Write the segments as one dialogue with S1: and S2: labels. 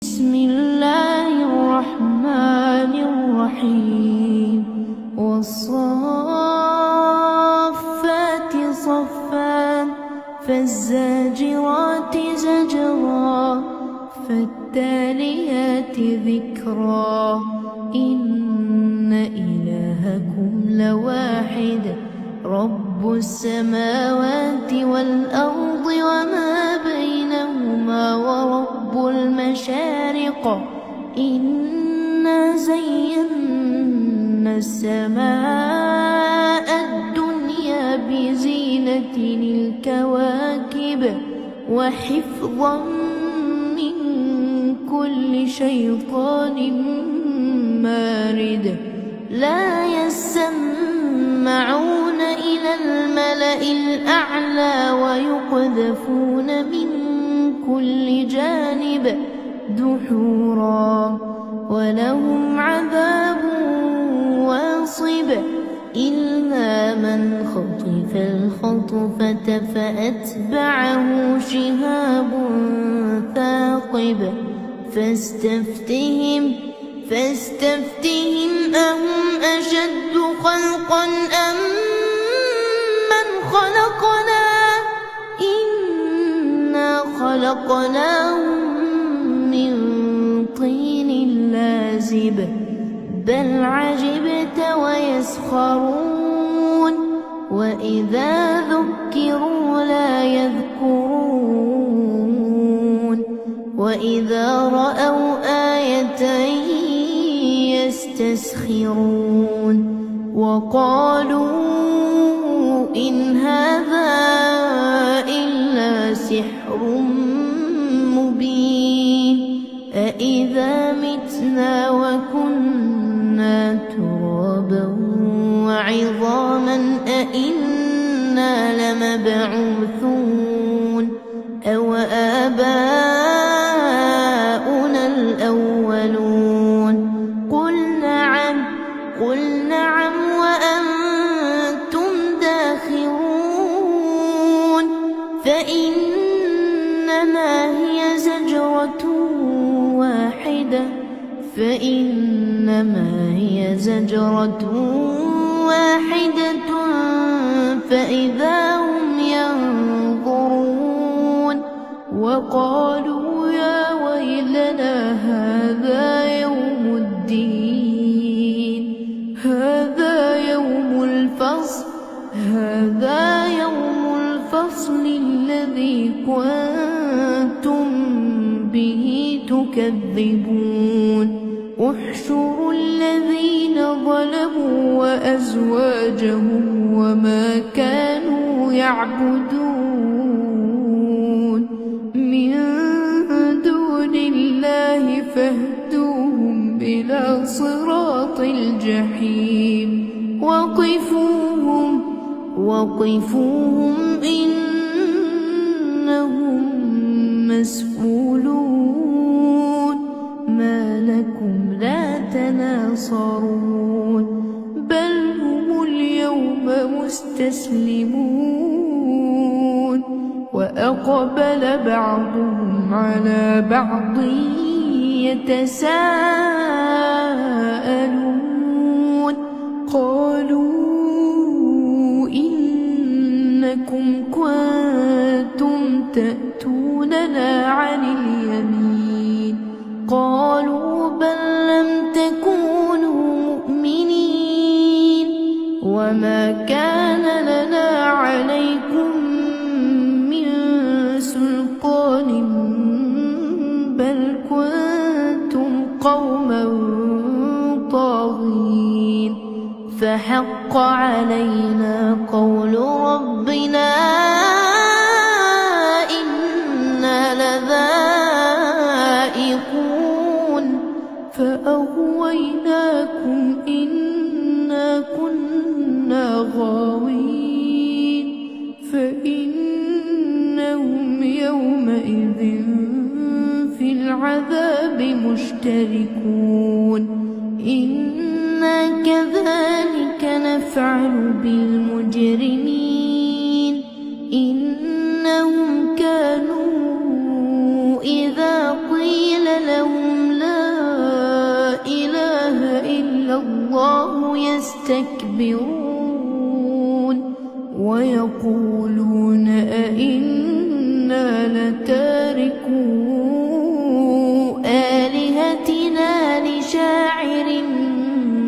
S1: بسم الله الرحمن الرحيم والصافات صفا فالزاجرات زجرا فالتاليات ذكرا إن إلهكم لواحد رب السماوات والأرض وما بينهما ورب المشارق إنا زينا السماء الدنيا بزينة الكواكب وحفظا من كل شيطان مارد لا يسمعون إلى الملأ الأعلى ويقذفون من كل جانب دحورا ولهم عذاب واصب إلا من خطف الخطفة فأتبعه شهاب ثاقب فاستفتهم أهم أشد خلقا أم من خلقنا إنا خلقناهم من طين لازب بل عجبت ويسخرون وإذا ذكروا لا يذكرون وإذا رأوا آية يستسخرون وقالوا إن هذا إلا سحر مبين أإذا متنا وكنا ترابا وعظاما أإنا لمبعوثون أو آباؤنا الأولون قل نعم وأنتم داخرون فإنما هي زجرة واحدة فإذا هم ينظرون وقالوا يا ويلنا هذا يوم الدين هذا يوم الفصل الذي كنتم به تكذبون احشروا الذين ظلموا وأزواجهم وما كانوا يعبدون من دون الله فاهدوهم إلى صراط الجحيم وقفوهم إنهم مسؤولون ما لكم لا تناصرون بل هم اليوم مستسلمون وأقبل بعضهم على بعض يتساءلون قالوا إنكم كنتم تأتوننا عن اليمين قالوا بل لم تكونوا مؤمنين وما كان لنا عليكم من سلطان بل كنتم قوما طاغين فحق علينا قول ربنا إنا لذائقون فأغويناكم إنا كنا غاوين فإنهم يومئذ في العذاب مشتركون إنا كذلك نفعل بالمجرمين إنهم كانوا إذا قيل لهم يستكبرون ويقولون أئنا لتاركو آلهتنا لشاعر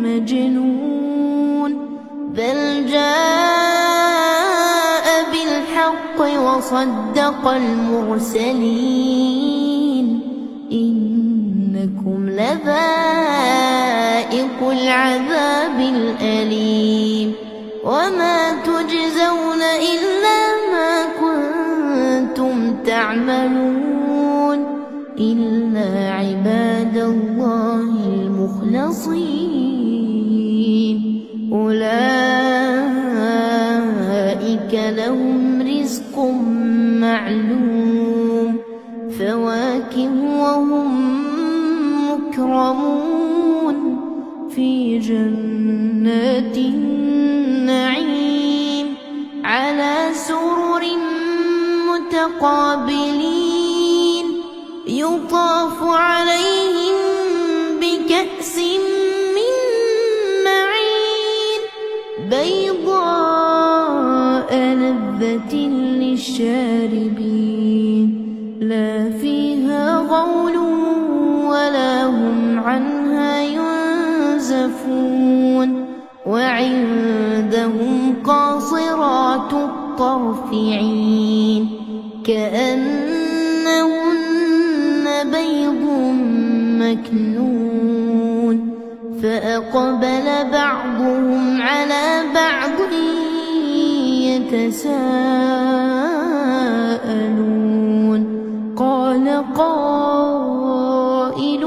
S1: مجنون بل جاء بالحق وصدق المرسلين إنكم لذائق العذاب الأليم وما تجزون إلا ما كنتم تعملون إلا عباد الله المخلصين أولئك لهم رزق معلوم فواكه وهم مكرمون في جنات النعيم على سرر متقابلين يطاف عليهم بكأس من معين بيضاء لذة للشاربين لا فيها غول ولا هم عنها ينزفون وعندهم قاصرات الطرف عين كأنهن بيض مكنون فأقبل بعضهم على بعض يتساءلون قال قائل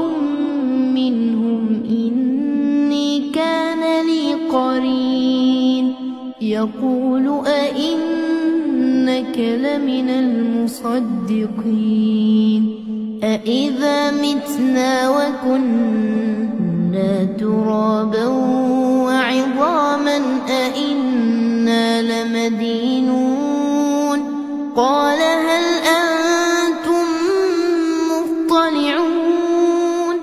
S1: منهم إني كان لي قرين يقول أئنك لمن المصدقين أإذا متنا وكنا ترابا وعظاما أئنا لمدينون قال هل أنتم مطلعون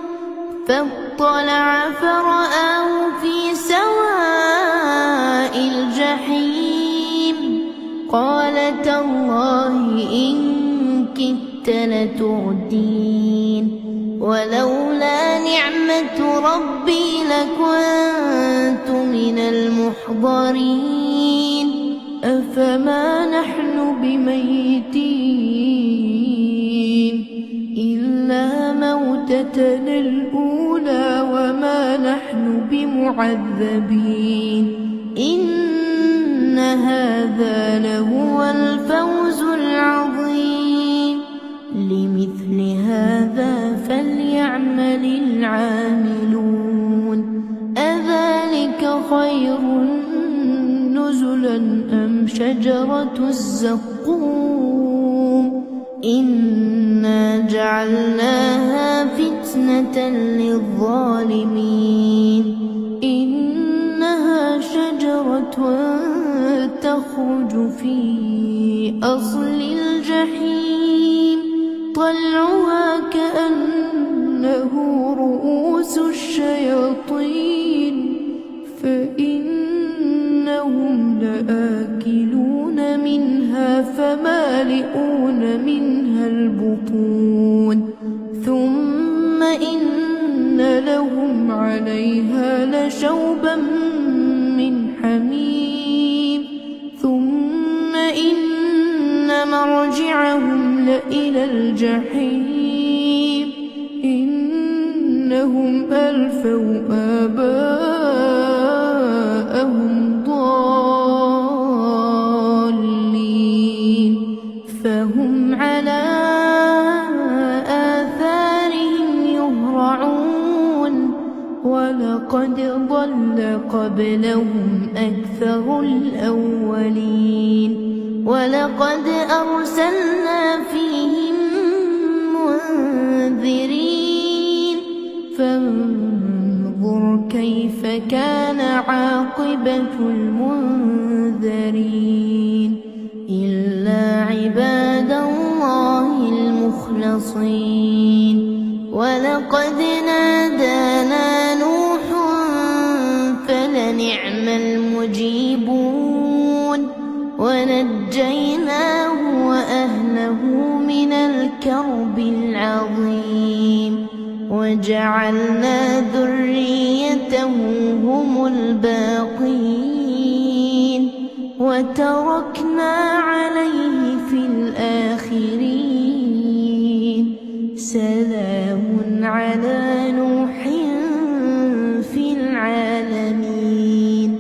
S1: فاطلع فرآه في سواء الجحيم قال تالله إن كدت لتردين ولولا نعمة ربي لكنت من المحضرين أفما نحن بميتين إلا موتتنا الأولى وما نحن بمعذبين إن هذا لهو الفوز العظيم لمثل هذا فليعمل العاملون أذلك خير نزلا أم شجرة الزقوم إنا جعلناها فتنة للظالمين إنها شجرة تخرج في أصل الجحيم طلعها كأنه رؤوس الشياطين فإنهم لآكلون منها فمالئون منها البطون ثم إن لهم عليها لشوبا من حميم ثم إن مرجعهم لإلى الجحيم إنهم ألفوا آباءهم ضالين فهم على آثارهم يهرعون ولقد ضل قبلهم أكثر الأولين ولقد أرسلنا فيهم منذرين فانظر كيف كان عاقبة المنذرين إلا عباد الله المخلصين ولقد نادانا نوح فلنعم فنعم المجيبون ونجيناه وأهله من الكرب العظيم وجعلنا ذريته هم الباقين وتركنا عليه في الآخرين سلام على نوح في العالمين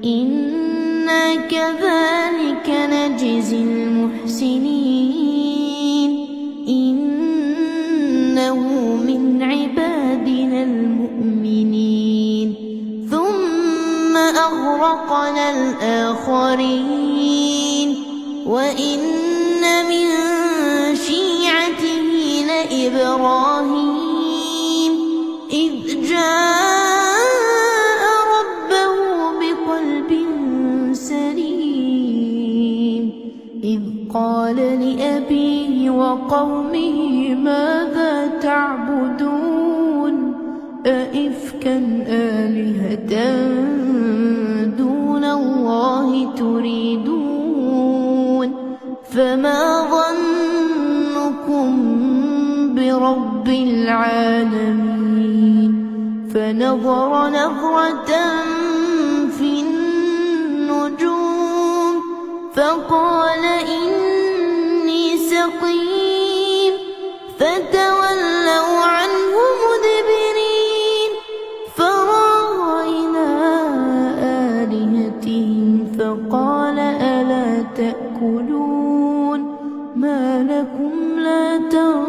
S1: إنا كذلك نجزي المحسنين إنه من عبادنا المؤمنين ثم أغرقنا الآخرين وإن من شيعته لإبراهيم إذ جاء ربه بقلب سليم إذ قال لأبيه وقومه ماذا تعبدون أئفكا آلهة دون الله تريدون فما ظنكم برب العالمين فنظر نظرة في النجوم فقال إني سقيم فتولوا عنه مدبرين فراغ إلى آلهتهم فقال ألا تأكلون ما لكم لا تنطقون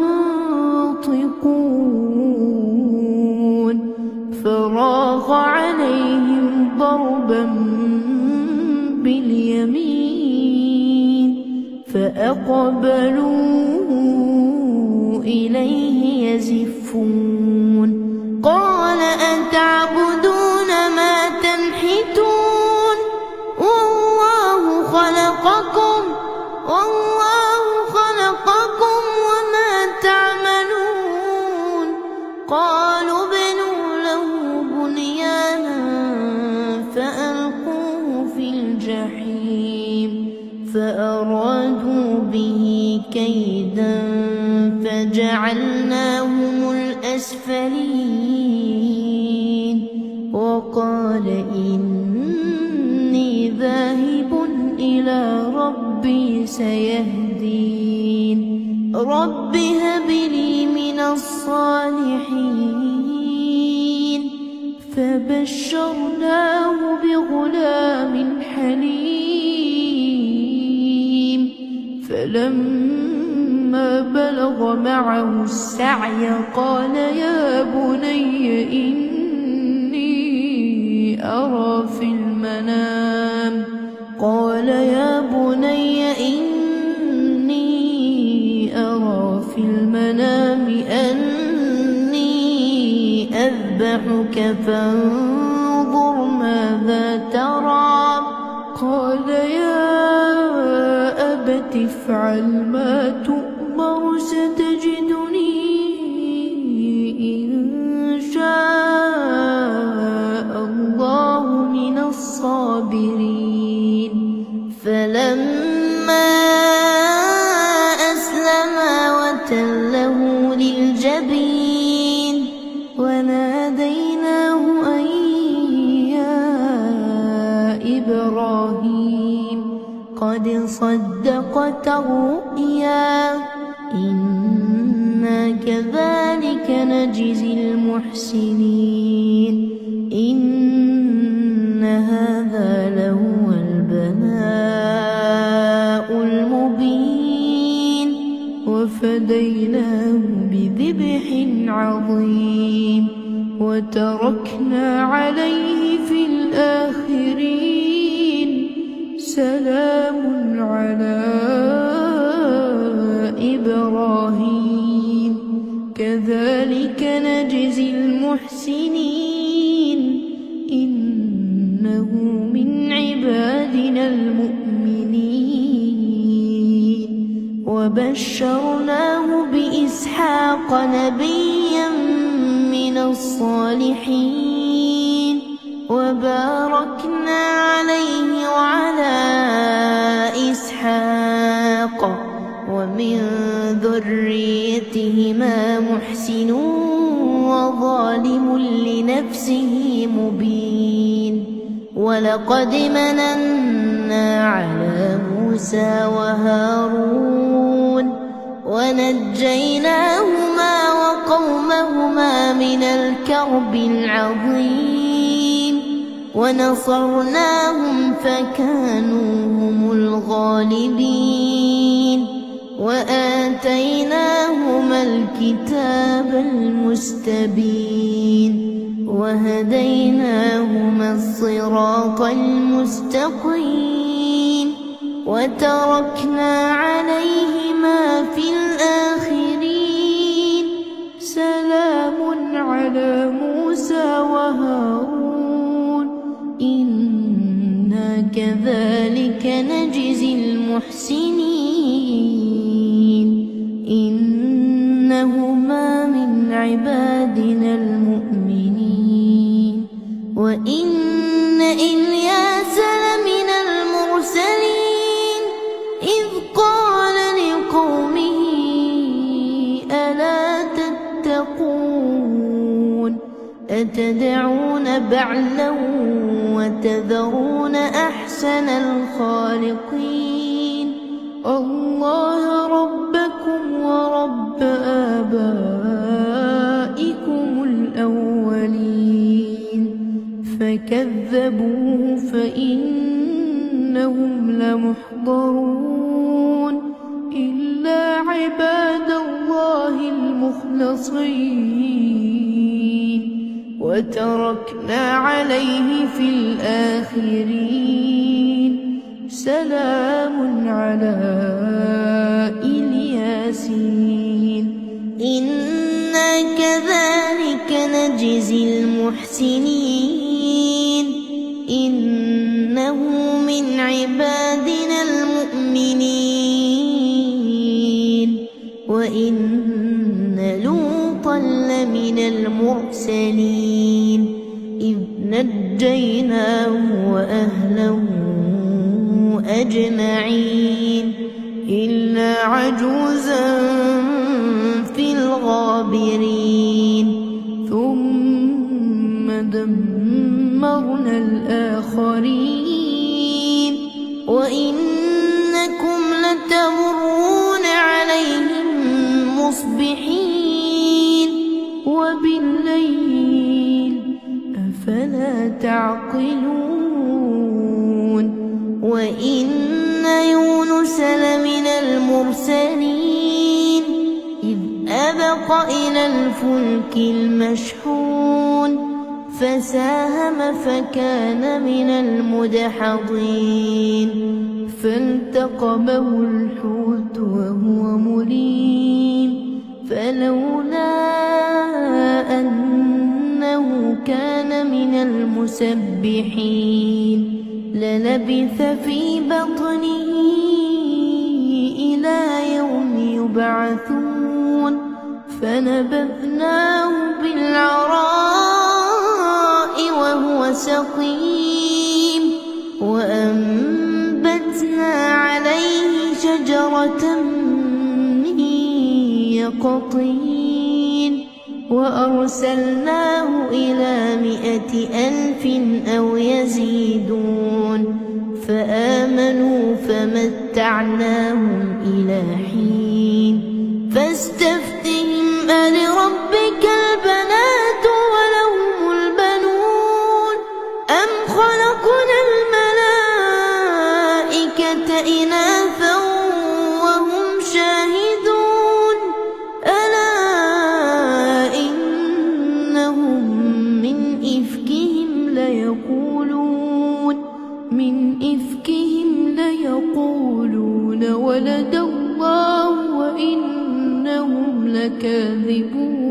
S1: فراغ عليهم ضربا باليمين فأقبلوا إليه يزفون قال أتعبدون ما تنحتون والله خلقكم وما تعملون قالوا ابنوا له بنيانا فألقوه في الجحيم فأرادوا به كيدا فجعلناهم الأسفلين وقال إني ذاهب إلى ربي سيهدين رب هب لي من الصالحين فبشرناه بغلام حليم فلما بلغ معه السعي قال يا بني إني أرى في المنام أني أذبحك فانظر ماذا ترى قال يا أبت افعل ما تؤمر ستجدني إن شاء الله من الصابرين فلما أسلما وتله للجبين وناديناه أن يا إبراهيم قد صدقت الرؤيا إنا كذلك نجزي المحسنين إن هذا لهو البلاء المبين وفديناه بذبح عظيم وتركنا عليه في الآخرين سلام على إبراهيم كذلك نجزي المحسنين إنه من عبادنا المؤمنين وبشرناه بإسحاق نبيا من الصالحين وباركنا ظالم لنفسه مبين ولقد مننا على موسى وهارون ونجيناهما وقومهما من الكرب العظيم ونصرناهم فكانوا هم الغالبين وآتيناهما الكتاب المستبين وهديناهما الصراط المستقيم وتركنا عليهما في الآخرين سلام على موسى وهارون إنا كذلك نجزي المحسنين إنهما من عبادنا المؤمنين وإن إلياس لمن المرسلين إذ قال لقومه ألا تتقون أتدعون بعلا وتذرون أحسن الخالقين الله ربكم ورب آبائكم الأولين فكذبوه فإنهم لمحضرون إلا عباد الله المخلصين وتركنا عليه في الآخرين سلام على الياسين إنا كذلك نجزي المحسنين إنه من عبادنا المؤمنين وإن لوطا لمن المرسلين إذ نجيناه وأهله أجمعين إلا عجوزا في الغابرين ثم دمرنا الآخرين وإنكم لتمرون عليهم مصبحين وبالليل أفلا تعقلون وإن يونس لمن المرسلين إذ أبق إلى الفلك المشحون فساهم فكان من المدحضين فالتقمه الحوت وهو مليم فلولا أنه كان من المسبحين للبث في بطنه إلى يوم يبعثون فنبذناه بالعراء وهو سقيم وأنبتنا عليه شجرة من يقطين وأرسلناه إلى 100,000 أو يزيدون فآمنوا فمتعناهم إلى حين فاستفتهم ألربك البنات ولهم البنون أم خلقنا الملائكة إناثا وهم شاهدون ألا إنهم من إفكهم ليقولون ولد الله وإنهم لكاذبون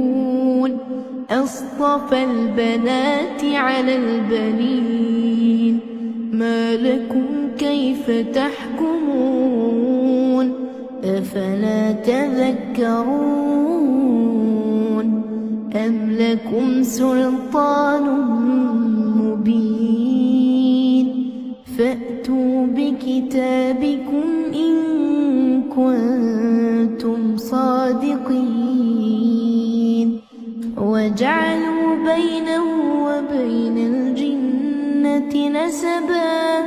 S1: أصطفى البنات على البنين ما لكم كيف تحكمون أفلا تذكرون أم لكم سلطان مبين فأتوا بكتابكم إن كنتم صادقين وجعلوا بينه وبين الجنة نسبا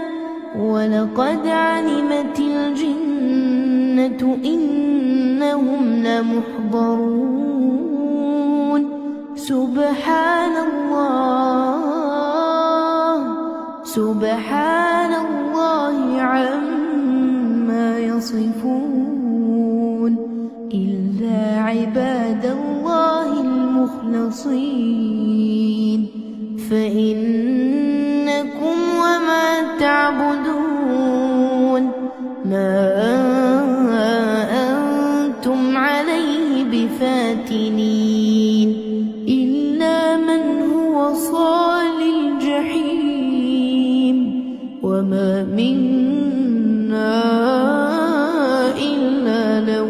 S1: ولقد علمت الجنة إنهم لمحضرون سبحان الله عما يصفون إلا عباد الله المخلصين فإنكم وما تعبدون ما أنتم عليه بفاتنين إلا من هو صال الجحيم وما منا إلا له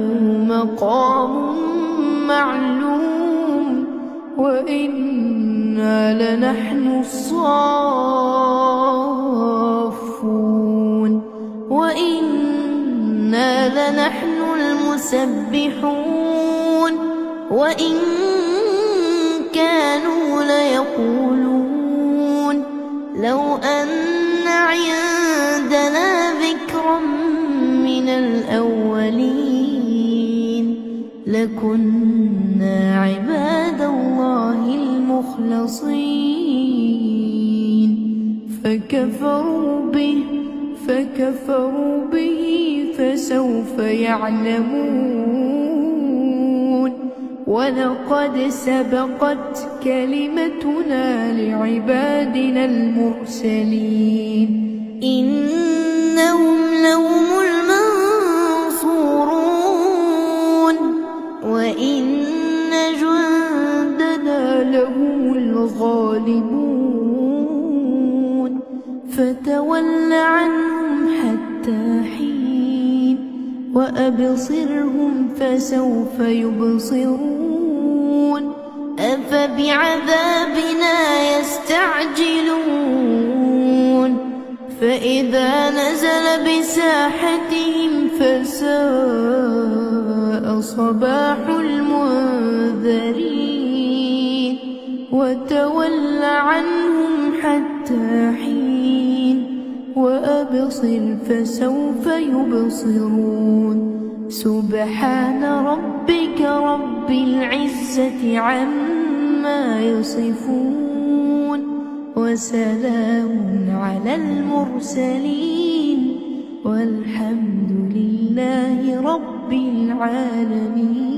S1: مقام معلوم وإنا لنحن الصافون وإنا لنحن المسبحون وإن كانوا ليقولون لو أن عندنا ذكرا من الأولين لكنا عباد الله المخلصين فكفروا به فسوف يعلمون ولقد سبقت كلمتنا لعبادنا المرسلين إنهم لهم المنصورون وإن جندنا لهم الغالبون فتول عنهم حتى حين وأبصرهم فسوف يبصرون أفبعذابنا يستعجلون فإذا نزل بساحتهم فساء صباح المنذرين وتول عنهم حتى حين وأبصر فسوف يبصرون سبحان ربك رب العزة عما يصفون وسلام على المرسلين والحمد لله رب العالمين.